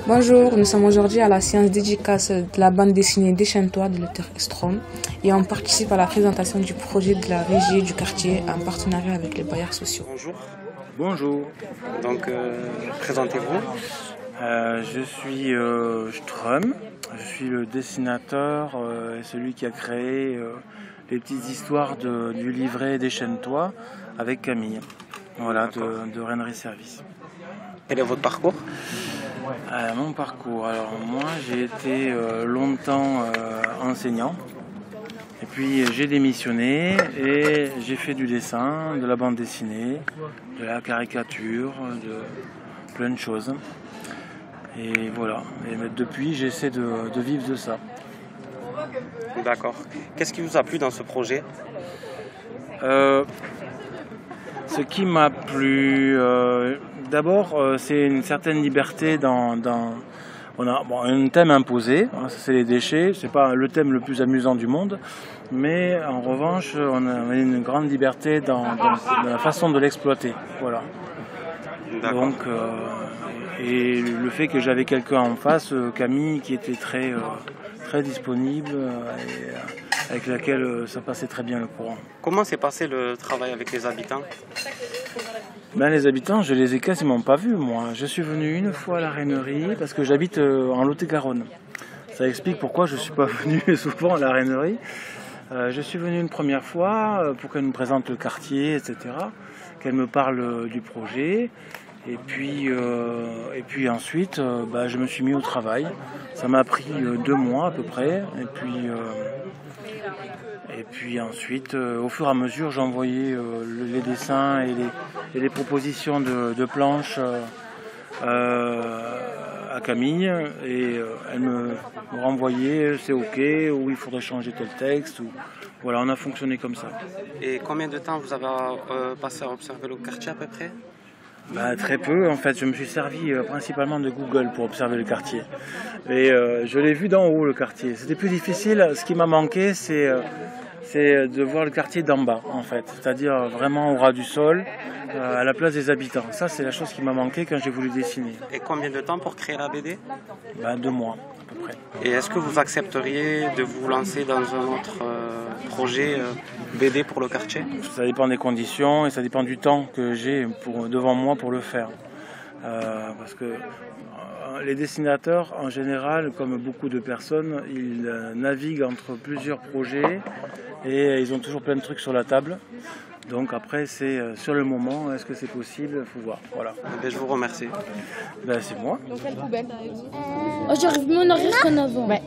Bonjour, nous sommes aujourd'hui à la séance dédicace de la bande dessinée Déchaîne-toi de l'auteur Strom et on participe à la présentation du projet de la régie du quartier en partenariat avec les bailleurs sociaux. Bonjour. Bonjour. Donc, présentez-vous. Je suis Strom, je suis le dessinateur et celui qui a créé les petites histoires du livret Déchaîne-toi avec Camille, voilà, de Rennery Service. Quel est votre parcours? Mon parcours, alors moi j'ai été longtemps enseignant et puis j'ai démissionné et j'ai fait du dessin, de la bande dessinée, de la caricature, de plein de choses. Et voilà, et depuis j'essaie de vivre de ça. D'accord. Qu'est-ce qui vous a plu dans ce projet? Ce qui m'a plu, d'abord, c'est une certaine liberté on a un thème imposé, hein, c'est les déchets, c'est pas le thème le plus amusant du monde, mais en revanche, on a une grande liberté dans la façon de l'exploiter. Voilà. Donc, et le fait que j'avais quelqu'un en face, Camille, qui était très disponible et avec laquelle ça passait très bien le courant. Comment s'est passé le travail avec les habitants? Les habitants, je les ai quasiment pas vus, moi. Je suis venu une fois à la Rennery parce que j'habite en Lot-et-Garonne. Ça explique pourquoi je suis pas venu souvent à la Rennery. Je suis venu une première fois pour qu'elle me présente le quartier, etc. Qu'elle me parle du projet. Et puis ensuite, je me suis mis au travail. Ça m'a pris 2 mois à peu près. Et puis ensuite, au fur et à mesure, j'envoyais les dessins et les propositions de planches à Camille. Et elle me renvoyait, c'est OK, ou il faudrait changer tel texte. Voilà, on a fonctionné comme ça. Et combien de temps vous avez passé à observer le quartier à peu près? Très peu, en fait. Je me suis servi principalement de Google pour observer le quartier. Et je l'ai vu d'en haut, le quartier. C'était plus difficile. Ce qui m'a manqué, c'est de voir le quartier d'en bas, en fait. C'est-à-dire vraiment au ras du sol, à la place des habitants. Ça, c'est la chose qui m'a manqué quand j'ai voulu dessiner. Et combien de temps pour créer la BD? 2 mois, à peu près. Et est-ce que vous accepteriez de vous lancer dans un autre projet BD pour le quartier? Ça dépend des conditions et ça dépend du temps que j'ai devant moi pour le faire. Parce que les dessinateurs, en général, comme beaucoup de personnes, ils naviguent entre plusieurs projets et ils ont toujours plein de trucs sur la table. Donc après, c'est sur le moment, est-ce que c'est possible? Il faut voir. Voilà. Je vous remercie. C'est moi. Dans quelle poubelle? J'arrive mieux en arrière qu'en avant. Ouais.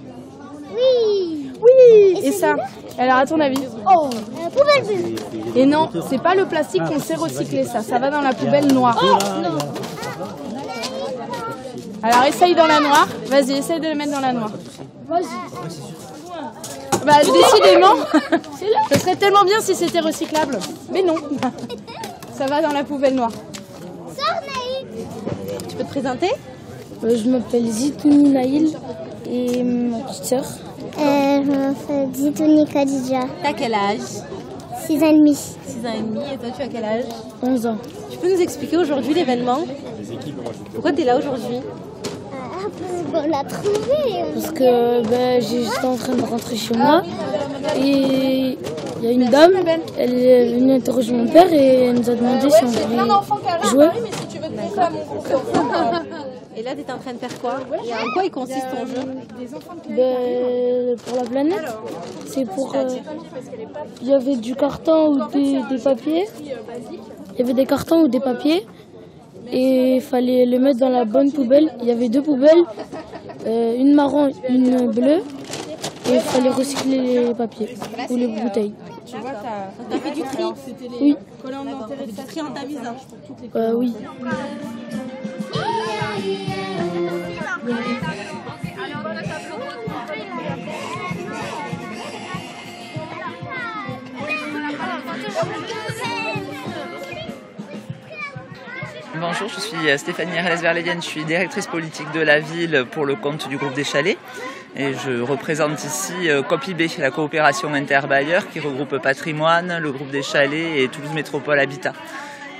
Oui. Oui. Et ça? Alors à ton avis? Oh, poubelle bleue. Et non, c'est pas le plastique qu'on sait recycler, ça va dans la poubelle noire. Oh, non. Alors essaye dans la noire. Vas-y, essaye de le mettre dans la noire. Vas-y. Décidément, ce serait tellement bien si c'était recyclable. Mais non, ça va dans la poubelle noire. Sors, Naïl. Tu peux te présenter? Je m'appelle Zitouni Naïl et ma petite sœur. Je m'appelle Zitouni Khadija. T'as quel âge? 6 ans et demi. 6 ans et demi. Et toi, tu as quel âge? 11 ans. Tu peux nous expliquer aujourd'hui l'événement? Pourquoi tu es là aujourd'hui? On l'a trouvé. Parce que j'étais en train de rentrer chez moi et il y a une dame, elle est venue interroger mon père et elle nous a demandé si on voulait jouer. Et là, tu es en train de faire quoi? Et en quoi il consiste ton jeu? Pour la planète, c'est pour... il y avait du carton ou des papiers. Il y avait des cartons ou des papiers. Et il fallait les mettre dans la bonne poubelle. Il y avait 2 poubelles, une marron, une bleue. Et il fallait recycler les papiers ou les bouteilles. Tu vois, t'as fait du tri? Oui. Du tri en tamise. Oui. Bonjour, je suis Stéphanie Herles-Verlévienne, je suis directrice politique de la ville pour le compte du groupe des Chalets et je représente ici COPIB, la coopération interbailleurs qui regroupe Patrimoine, le groupe des Chalets et Toulouse Métropole Habitat.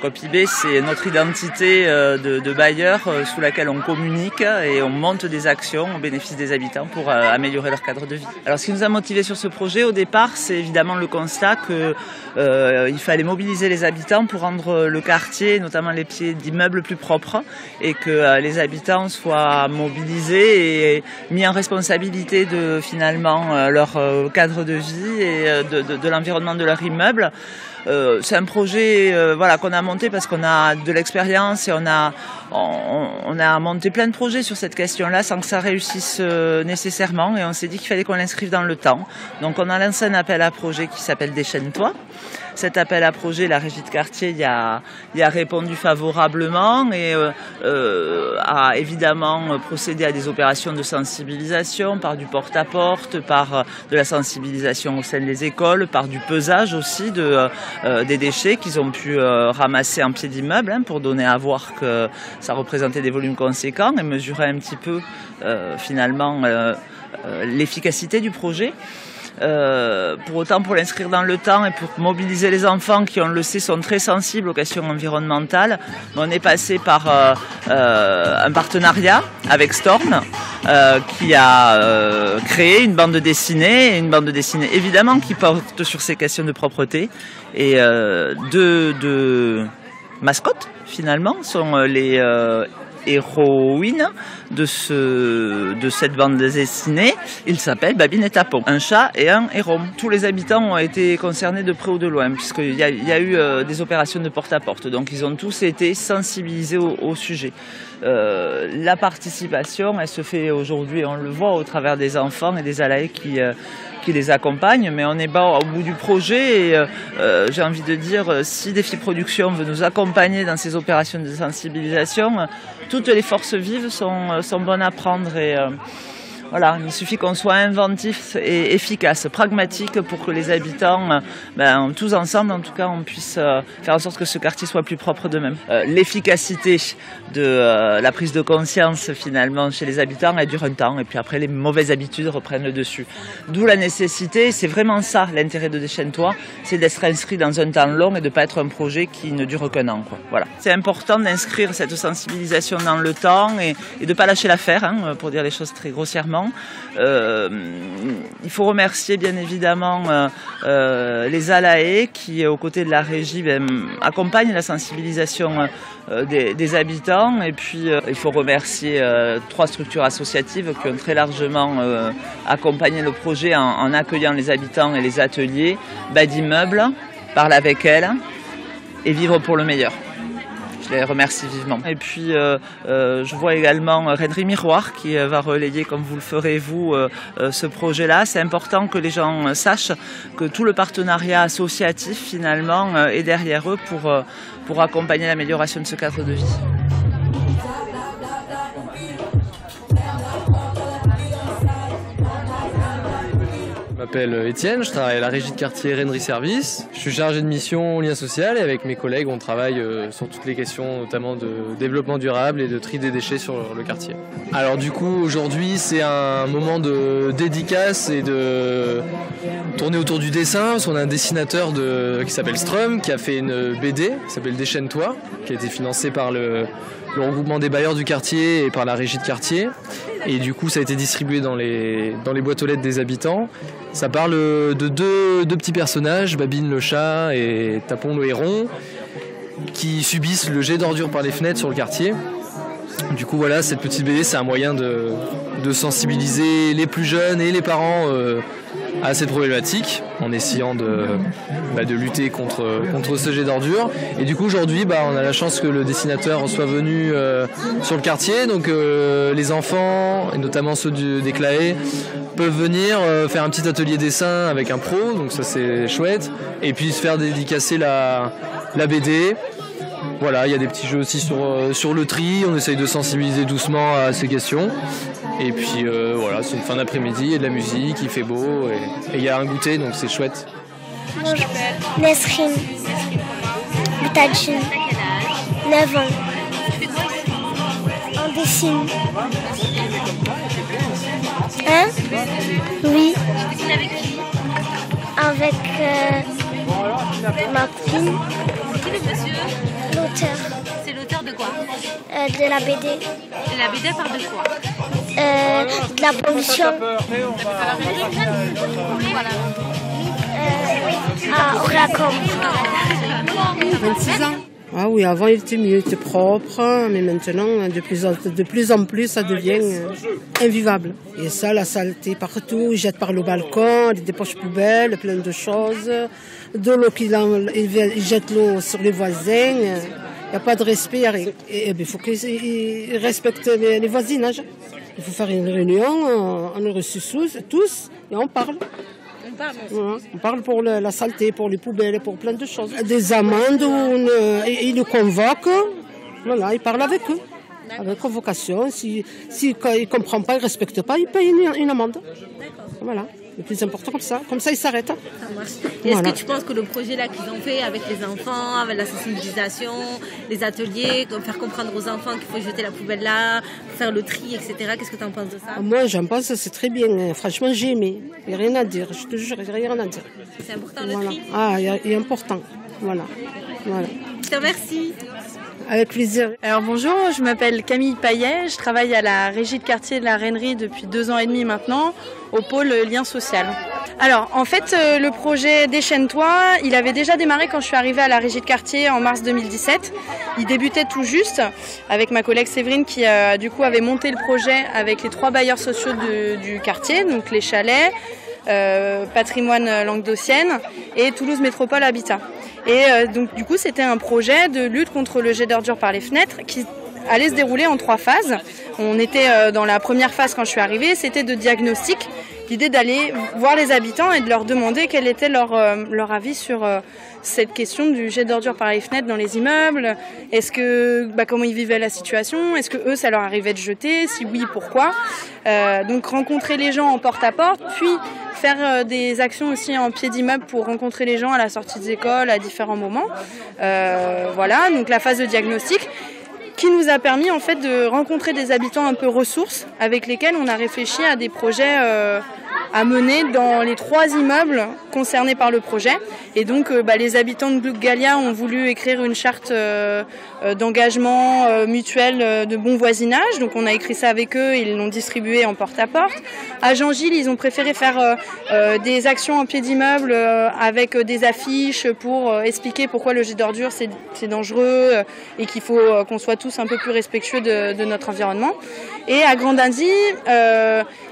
Copy-B, c'est notre identité de bailleur sous laquelle on communique et on monte des actions au bénéfice des habitants pour améliorer leur cadre de vie. Alors, ce qui nous a motivés sur ce projet, au départ, c'est évidemment le constat qu'il fallait mobiliser les habitants pour rendre le quartier, notamment les pieds d'immeubles, plus propres et que les habitants soient mobilisés et mis en responsabilité de finalement leur cadre de vie et de l'environnement de leur immeuble. C'est un projet qu'on a monté parce qu'on a de l'expérience et on a monté plein de projets sur cette question-là sans que ça réussisse nécessairement et on s'est dit qu'il fallait qu'on l'inscrive dans le temps. Donc on a lancé un appel à projet qui s'appelle Déchaîne-toi. Cet appel à projet, la régie de quartier y a répondu favorablement et a évidemment procédé à des opérations de sensibilisation par du porte-à-porte, par de la sensibilisation au sein des écoles, par du pesage aussi des déchets qu'ils ont pu ramasser en pied d'immeuble pour donner à voir que ça représentait des volumes conséquents et mesurer un petit peu finalement l'efficacité du projet. Pour autant, pour l'inscrire dans le temps et pour mobiliser les enfants qui, on le sait, sont très sensibles aux questions environnementales, on est passé par un partenariat avec Storm qui a créé une bande dessinée évidemment qui porte sur ces questions de propreté et deux mascottes finalement sont les héroïne de cette bande dessinée. Il s'appelle Babine et Tapon, un chat et un héron. Tous les habitants ont été concernés de près ou de loin puisqu'il y a eu des opérations de porte-à-porte. Donc ils ont tous été sensibilisés au sujet. La participation, elle se fait aujourd'hui, on le voit au travers des enfants et des ALAE qui les accompagnent, mais on n'est pas au bout du projet et j'ai envie de dire, si Défi Production veut nous accompagner dans ces opérations de sensibilisation, toutes les forces vives sont bonnes à prendre et voilà, il suffit qu'on soit inventif et efficace, pragmatique pour que les habitants, tous ensemble en tout cas, on puisse faire en sorte que ce quartier soit plus propre d'eux-mêmes. L'efficacité de la prise de conscience finalement chez les habitants, elle dure un temps et puis après les mauvaises habitudes reprennent le dessus. D'où la nécessité, c'est vraiment ça l'intérêt de Déchaîne-toi, c'est d'être inscrit dans un temps long et de ne pas être un projet qui ne dure qu'un an. Voilà. C'est important d'inscrire cette sensibilisation dans le temps et de ne pas lâcher l'affaire, pour dire les choses très grossièrement. Il faut remercier bien évidemment les ALAE qui, aux côtés de la régie, accompagnent la sensibilisation des habitants. Et puis il faut remercier 3 structures associatives qui ont très largement accompagné le projet en accueillant les habitants et les ateliers. Badimmeuble, Parle avec elle et Vivre pour le meilleur. Je les remercie vivement. Et puis je vois également Rennerie Miroir qui va relayer, comme vous le ferez vous, ce projet-là. C'est important que les gens sachent que tout le partenariat associatif finalement est derrière eux pour accompagner l'amélioration de ce cadre de vie. Je m'appelle Étienne, je travaille à la régie de quartier Rennerie Service. Je suis chargé de mission lien social et avec mes collègues on travaille sur toutes les questions notamment de développement durable et de tri des déchets sur le quartier. Alors du coup aujourd'hui c'est un moment de dédicace et de tourner autour du dessin parce qu'on a un dessinateur qui s'appelle Strum qui a fait une BD qui s'appelle Déchaîne-toi qui a été financée par le regroupement des bailleurs du quartier et par la régie de quartier. Et du coup ça a été distribué dans les boîtes aux lettres des habitants. Ça parle de deux petits personnages, Babine le chat et Tapon le héron, qui subissent le jet d'ordures par les fenêtres sur le quartier. Du coup voilà, cette petite BD c'est un moyen de sensibiliser les plus jeunes et les parents à cette problématique en essayant de lutter contre ce jet d'ordures. Et du coup aujourd'hui on a la chance que le dessinateur soit venu sur le quartier, donc les enfants et notamment ceux des Claës peuvent venir faire un petit atelier dessin avec un pro, donc ça c'est chouette, et puis se faire dédicacer la BD. Voilà, il y a des petits jeux aussi sur le tri, on essaye de sensibiliser doucement à ces questions. Et puis voilà, c'est une fin d'après-midi, il y a de la musique, il fait beau et il y a un goûter, donc c'est chouette. Nesrine. Boutadjine. 9 ans. On dessine. Hein? Oui. Avec qui? Avec ma copine. Qui est le monsieur? l'auteur. C'est l'auteur de quoi? De la BD. Et la BD parle de quoi? De la pollution. À Oracom. 26 ans. Ah oui, avant il était mieux, il était propre, mais maintenant, de plus en plus, ça devient invivable. Et ça, la saleté partout, ils jettent par le balcon, des poches poubelles, plein de choses. De l'eau ils jettent l'eau sur les voisins. Il n'y a pas de respect, il n'y a rien. Et il faut qu'ils respectent les voisinages. Il faut faire une réunion, on est reçus tous et on parle. On parle pour la saleté, pour les poubelles, pour plein de choses. Des amendes, ils nous convoquent, voilà, ils parlent avec eux. Avec convocation, s'ils ne comprennent pas, ils ne respectent pas, ils payent une amende. Voilà, le plus important comme ça ils s'arrêtent. Et est-ce que tu penses que le projet là qu'ils ont fait avec les enfants, avec la sensibilisation, les ateliers, faire comprendre aux enfants qu'il faut jeter la poubelle là, faire le tri, etc., qu'est-ce que tu en penses de ça? Moi j'en pense, c'est très bien, franchement j'ai aimé, il n'y a rien à dire, je te jure, il n'y a rien à dire. C'est important le tri? Ah, il est important, voilà. Je te remercie. Avec plaisir. Alors bonjour, je m'appelle Camille Paillet, je travaille à la régie de quartier de la Rainerie depuis 2 ans et demi maintenant, au pôle lien social. Alors en fait le projet Déchaîne-toi, il avait déjà démarré quand je suis arrivée à la régie de quartier en mars 2017. Il débutait tout juste avec ma collègue Séverine qui du coup avait monté le projet avec les 3 bailleurs sociaux du quartier, donc les chalets, Patrimoine Languedocienne et Toulouse Métropole Habitat. Et donc du coup c'était un projet de lutte contre le jet d'ordures par les fenêtres qui allait se dérouler en 3 phases. On était dans la première phase quand je suis arrivée, c'était de diagnostic. L'idée d'aller voir les habitants et de leur demander quel était leur avis sur cette question du jet d'ordures par les fenêtres dans les immeubles. Est-ce que comment ils vivaient la situation? Est-ce que eux ça leur arrivait de jeter? Si oui, pourquoi? Donc rencontrer les gens en porte-à-porte, puis faire des actions aussi en pied d'immeuble pour rencontrer les gens à la sortie des écoles à différents moments. Voilà, donc la phase de diagnostic qui nous a permis en fait de rencontrer des habitants un peu ressources avec lesquels on a réfléchi à des projets à mener dans les 3 immeubles concernés par le projet. Et donc les habitants de Gluck-Gallia ont voulu écrire une charte d'engagement mutuel de bon voisinage. Donc on a écrit ça avec eux et ils l'ont distribué en porte-à-porte. À Jean-Gilles, ils ont préféré faire des actions en pied d'immeuble avec des affiches pour expliquer pourquoi le jet d'ordures c'est dangereux et qu'il faut qu'on soit tous un peu plus respectueux de notre environnement. Et à Grand-Dindy,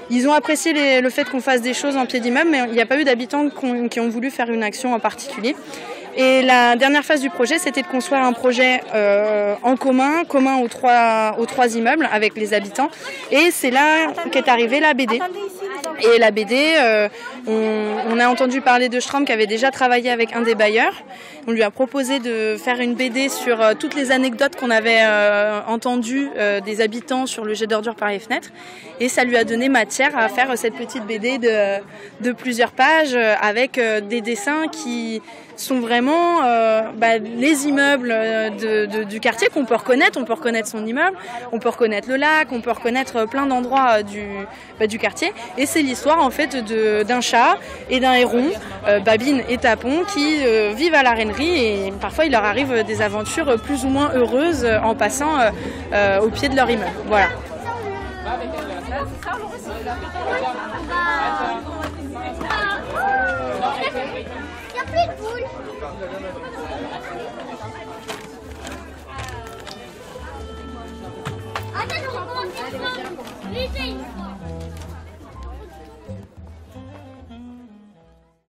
ils ont apprécié le fait qu'on fasse des choses en pied d'immeuble, mais il n'y a pas eu d'habitants qui ont voulu faire une action en particulier. Et la dernière phase du projet, c'était de construire un projet en commun aux trois immeubles avec les habitants. Et c'est là qu'est arrivée la BD. Et la BD, on a entendu parler de Strom qui avait déjà travaillé avec un des bailleurs. On lui a proposé de faire une BD sur toutes les anecdotes qu'on avait entendues des habitants sur le jet d'ordures par les fenêtres. Et ça lui a donné matière à faire cette petite BD de plusieurs pages avec des dessins qui sont vraiment les immeubles du quartier qu'on peut reconnaître. On peut reconnaître son immeuble, on peut reconnaître le lac, on peut reconnaître plein d'endroits du quartier. Et c'est l'histoire en fait d'un chat et d'un héron, Babine et Tapon, qui vivent à la Rainerie et parfois il leur arrive des aventures plus ou moins heureuses en passant au pied de leur immeuble. Voilà. Attends,